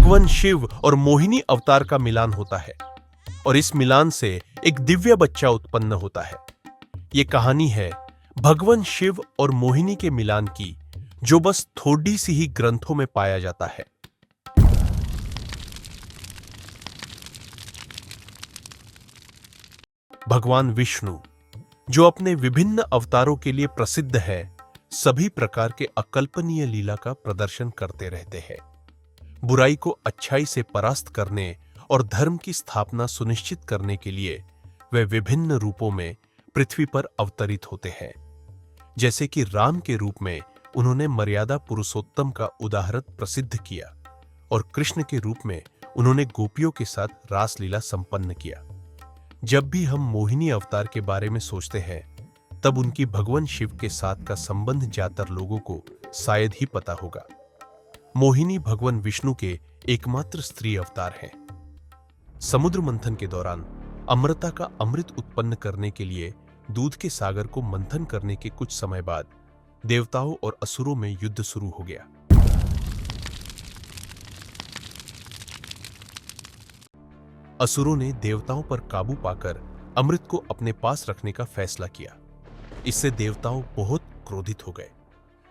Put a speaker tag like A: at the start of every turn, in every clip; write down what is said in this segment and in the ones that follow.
A: भगवान शिव और मोहिनी अवतार का मिलान होता है और इस मिलान से एक दिव्य बच्चा उत्पन्न होता है। ये कहानी है भगवान शिव और मोहिनी के मिलान की, जो बस थोड़ी सी ही ग्रंथों में पाया जाता है। भगवान विष्णु, जो अपने विभिन्न अवतारों के लिए प्रसिद्ध है, सभी प्रकार के अकल्पनीय लीला का प्रदर्शन करते रहते हैं। बुराई को अच्छाई से परास्त करने और धर्म की स्थापना सुनिश्चित करने के लिए वे विभिन्न रूपों में पृथ्वी पर अवतरित होते हैं। जैसे कि राम के रूप में उन्होंने मर्यादा पुरुषोत्तम का उदाहरण प्रसिद्ध किया और कृष्ण के रूप में उन्होंने गोपियों के साथ रासलीला संपन्न किया। जब भी हम मोहिनी अवतार के बारे में सोचते हैं, तब उनकी भगवान शिव के साथ का संबंध ज्यादातर लोगों को शायद ही पता होगा। मोहिनी भगवान विष्णु के एकमात्र स्त्री अवतार हैं। समुद्र मंथन के दौरान अमृता का अमृत उत्पन्न करने के लिए दूध के सागर को मंथन करने के कुछ समय बाद देवताओं और असुरों में युद्ध शुरू हो गया। असुरों ने देवताओं पर काबू पाकर अमृत को अपने पास रखने का फैसला किया। इससे देवताओं बहुत क्रोधित हो गए।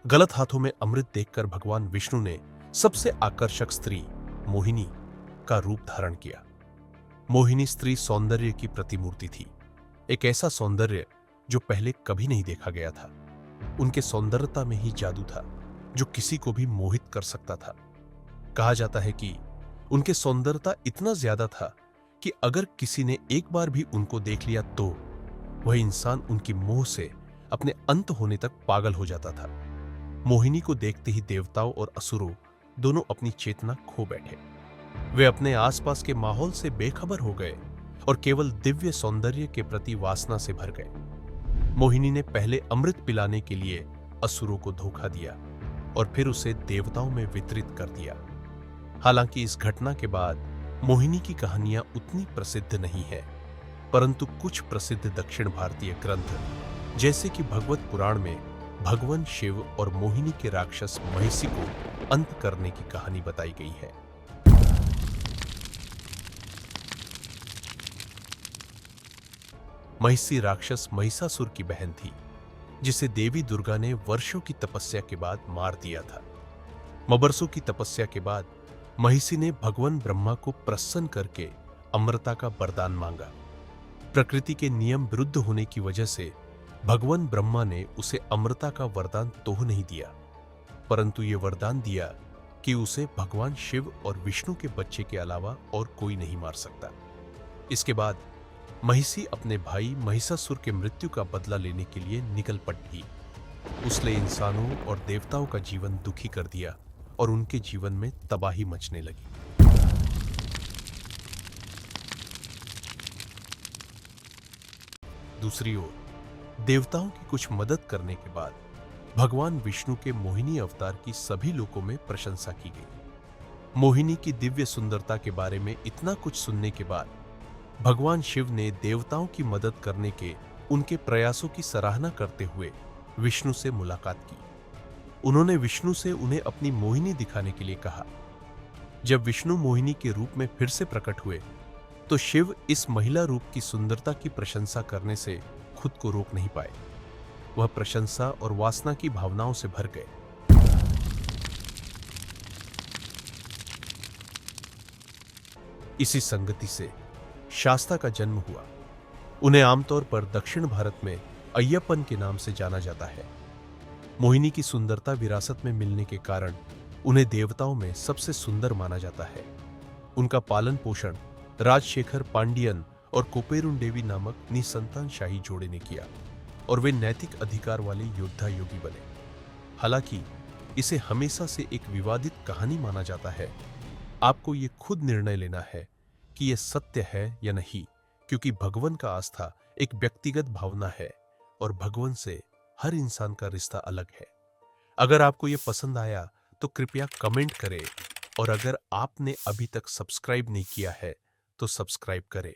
A: गलत हाथों में अमृत देखकर भगवान विष्णु ने सबसे आकर्षक स्त्री मोहिनी का रूप धारण किया। मोहिनी स्त्री सौंदर्य की प्रतिमूर्ति थी, एक ऐसा सौंदर्य जो पहले कभी नहीं देखा गया था। उनके सौंदर्यता में ही जादू था जो किसी को भी मोहित कर सकता था। कहा जाता है कि उनके सौंदर्यता इतना ज्यादा था कि अगर किसी ने एक बार भी उनको देख लिया तो वह इंसान उनकी मोह से अपने अंत होने तक पागल हो जाता था। मोहिनी को देखते ही देवताओं और असुरों दोनों अपनी चेतना खो बैठे। वे अपने आसपास के माहौल से बेखबर हो गए और केवल दिव्य सौंदर्य के प्रति वासना से भर गए। मोहिनी ने पहले अमृत पिलाने के लिए असुरों को धोखा दिया और फिर उसे देवताओं में वितरित कर दिया। हालांकि इस घटना के बाद मोहिनी की कहानियां उतनी प्रसिद्ध नहीं है, परंतु कुछ प्रसिद्ध दक्षिण भारतीय ग्रंथ जैसे कि भगवत पुराण में भगवान शिव और मोहिनी के राक्षस महिषी को अंत करने की कहानी बताई गई है। महिषी राक्षस महिषासुर की बहन थी, जिसे देवी दुर्गा ने वर्षों की तपस्या के बाद मार दिया था। बरसों की तपस्या के बाद महिषी ने भगवान ब्रह्मा को प्रसन्न करके अमृता का वरदान मांगा। प्रकृति के नियम विरुद्ध होने की वजह से भगवान ब्रह्मा ने उसे अमृता का वरदान तो नहीं दिया, परंतु ये वरदान दिया कि उसे भगवान शिव और विष्णु के बच्चे के अलावा और कोई नहीं मार सकता। इसके बाद महिषी अपने भाई महिषासुर के मृत्यु का बदला लेने के लिए निकल पड़ी। उसने इंसानों और देवताओं का जीवन दुखी कर दिया और उनके जीवन में तबाही मचने लगी। दूसरी ओर देवताओं की कुछ मदद करने के बाद भगवान विष्णु के मोहिनी अवतार की सभी लोगों में प्रशंसा की गई। मोहिनी की दिव्य सुंदरता के बारे में इतना कुछ सुनने के बाद भगवान शिव ने देवताओं की मदद करने के उनके प्रयासों की सराहना करते हुए विष्णु से मुलाकात की। उन्होंने विष्णु से उन्हें अपनी मोहिनी दिखाने के लिए कहा। जब विष्णु मोहिनी के रूप में फिर से प्रकट हुए तो शिव इस महिला रूप की सुंदरता की प्रशंसा करने से खुद को रोक नहीं पाए। वह प्रशंसा और वासना की भावनाओं से भर गए। इसी संगति से शास्ता का जन्म हुआ। उन्हें आमतौर पर दक्षिण भारत में अय्यप्पन के नाम से जाना जाता है। मोहिनी की सुंदरता विरासत में मिलने के कारण उन्हें देवताओं में सबसे सुंदर माना जाता है। उनका पालन पोषण राजशेखर पांडियन और कोपेरून देवी नामक निसंतान शाही जोड़े ने किया और वे नैतिक अधिकार वाले योद्धा योगी बने। हालांकि इसे हमेशा से एक विवादित कहानी माना जाता है। आपको ये खुद निर्णय लेना है कि यह सत्य है या नहीं, क्योंकि भगवान का आस्था एक व्यक्तिगत भावना है और भगवान से हर इंसान का रिश्ता अलग है। अगर आपको यह पसंद आया तो कृपया कमेंट करें और अगर आपने अभी तक सब्सक्राइब नहीं किया है तो सब्सक्राइब करें।